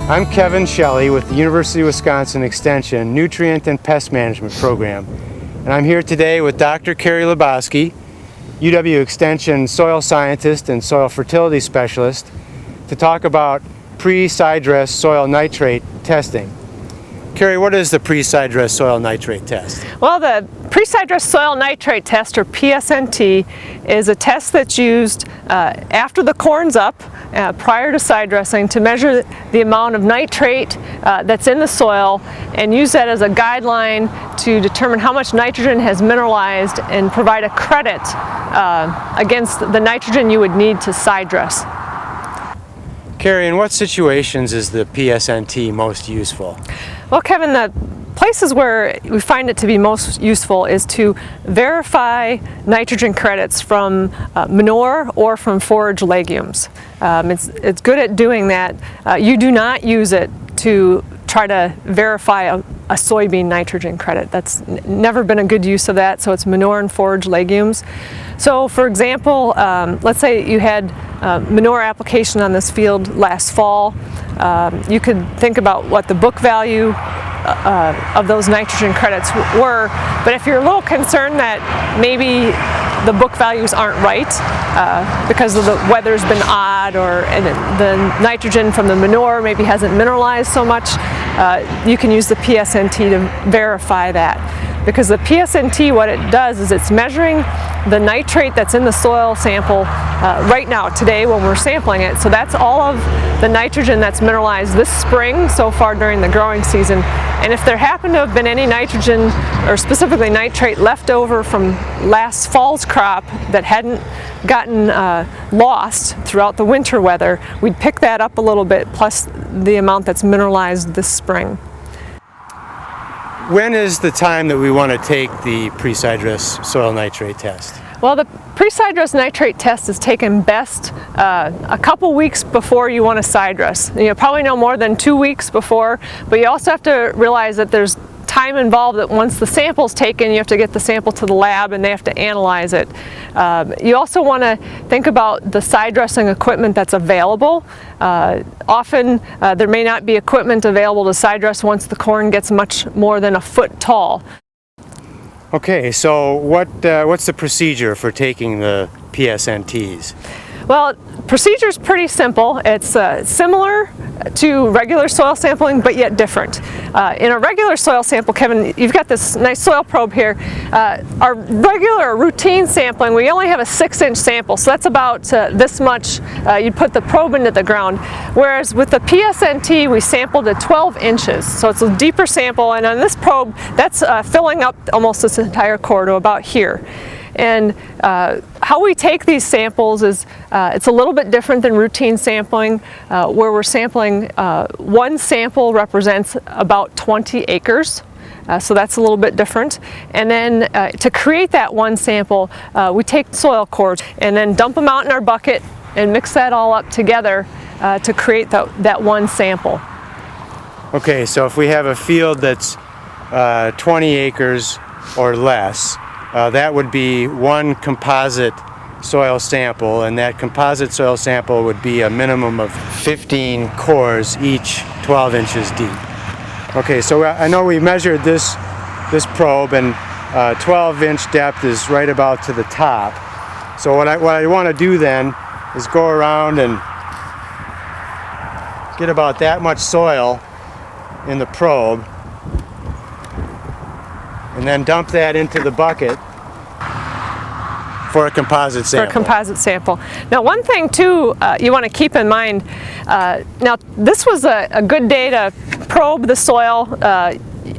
I'm Kevin Shelley with the University of Wisconsin Extension Nutrient and Pest Management Program, and I'm here today with Dr. Carrie Lebowski, UW Extension soil scientist and soil fertility specialist, to talk about pre-sidedress soil nitrate testing. Carrie, what is the pre-sidedress soil nitrate test? Well, the pre-sidedress soil nitrate test, or PSNT, is a test that's used after the corn's up, prior to side dressing, to measure the amount of nitrate that's in the soil and use that as a guideline to determine how much nitrogen has mineralized and provide a credit against the nitrogen you would need to side dress. Carrie, in what situations is the PSNT most useful? Well, Kevin, the places where we find it to be most useful is to verify nitrogen credits from manure or from forage legumes. It's good at doing that. You do not use it to try to verify a soybean nitrogen credit. That's never been a good use of that, so it's manure and forage legumes. So for example, let's say you had manure application on this field last fall. You could think about what the book value of those nitrogen credits were, but if you're a little concerned that maybe the book values aren't right because of the weather's been odd, or the nitrogen from the manure maybe hasn't mineralized so much, you can use the PSNT to verify that. Because the PSNT, what it does is it's measuring the nitrate that's in the soil sample right now, today, when we're sampling it. So that's all of the nitrogen that's mineralized this spring so far during the growing season. And if there happened to have been any nitrogen, or specifically nitrate, left over from last fall's crop that hadn't gotten lost throughout the winter weather, we'd pick that up a little bit, plus the amount that's mineralized this spring. When is the time that we want to take the pre-sidedress soil nitrate test? Well, the pre-sidedress nitrate test is taken best a couple weeks before you want to side dress. Probably no more than 2 weeks before, but you also have to realize that there's time involved, that once the sample's taken, you have to get the sample to the lab and they have to analyze it. You also want to think about the side dressing equipment that's available. Often there may not be equipment available to side dress once the corn gets much more than a foot tall. Okay, so what's the procedure for taking the PSNTs? Well, procedure is pretty simple. It's similar to regular soil sampling, but yet different. In a regular soil sample, Kevin, you've got this nice soil probe here. Our regular routine sampling, we only have a 6-inch sample, so that's about this much. You'd put the probe into the ground. Whereas with the PSNT, we sampled at 12 inches, so it's a deeper sample, and on this probe, that's filling up almost this entire core to about here. And how we take these samples is it's a little bit different than routine sampling, where we're sampling, one sample represents about 20 acres. So that's a little bit different. And then to create that one sample, we take soil cores and then dump them out in our bucket and mix that all up together to create that one sample. Okay, so if we have a field that's 20 acres or less, that would be one composite soil sample, and that composite soil sample would be a minimum of 15 cores, each 12 inches deep. Okay, so I know we measured this probe, and 12-inch depth is right about to the top. So what I want to do then is go around and get about that much soil in the probe, and then dump that into the bucket for a composite sample. For a composite sample. Now, one thing too you want to keep in mind, now this was a good day to probe the soil.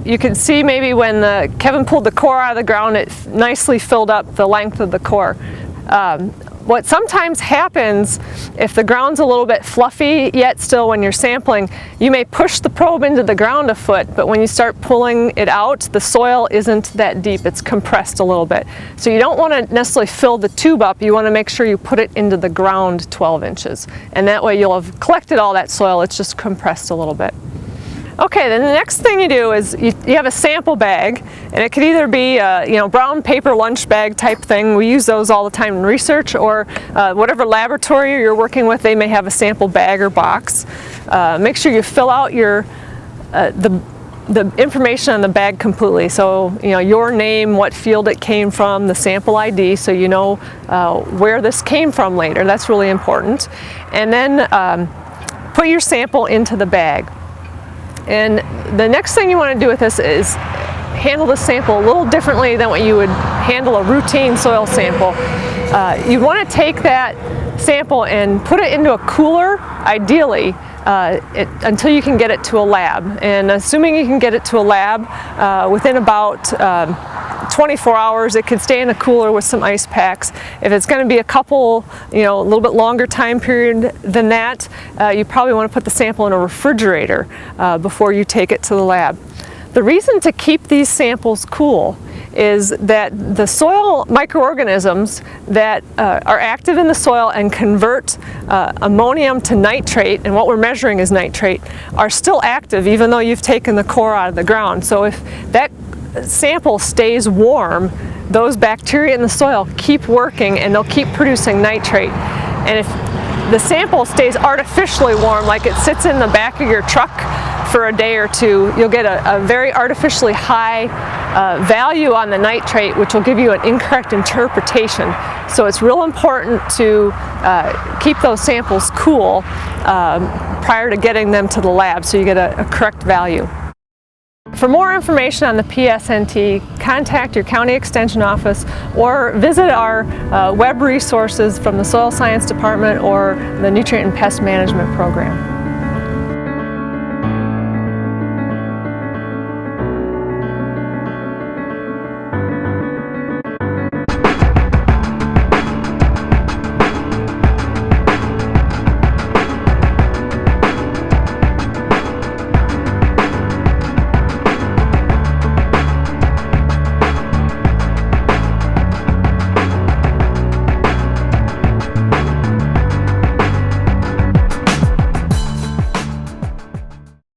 You can see maybe when Kevin pulled the core out of the ground, it nicely filled up the length of the core. What sometimes happens, if the ground's a little bit fluffy yet still when you're sampling, you may push the probe into the ground a foot, but when you start pulling it out, the soil isn't that deep, it's compressed a little bit. So you don't want to necessarily fill the tube up, you want to make sure you put it into the ground 12 inches. And that way you'll have collected all that soil, it's just compressed a little bit. Okay, then the next thing you do is you have a sample bag, and it could either be a brown paper lunch bag type thing. We use those all the time in research, or whatever laboratory you're working with, they may have a sample bag or box. make sure you fill out the information on the bag completely. So, your name, what field it came from, the sample ID, so you know where this came from later. That's really important. And then put your sample into the bag. And the next thing you want to do with this is handle the sample a little differently than what you would handle a routine soil sample. You want to take that sample and put it into a cooler, ideally, until you can get it to a lab. And assuming you can get it to a lab within about 24 hours, it could stay in a cooler with some ice packs. If it's going to be a couple, a little bit longer time period than that, you probably want to put the sample in a refrigerator before you take it to the lab. The reason to keep these samples cool is that the soil microorganisms that are active in the soil and convert ammonium to nitrate, and what we're measuring is nitrate, are still active even though you've taken the core out of the ground. So if that sample stays warm, those bacteria in the soil keep working and they'll keep producing nitrate. And if the sample stays artificially warm, like it sits in the back of your truck for a day or two, you'll get a very artificially high value on the nitrate, which will give you an incorrect interpretation. So it's real important to keep those samples cool prior to getting them to the lab so you get a correct value. For more information on the PSNT, contact your county extension office or visit our web resources from the Soil Science Department or the Nutrient and Pest Management Program.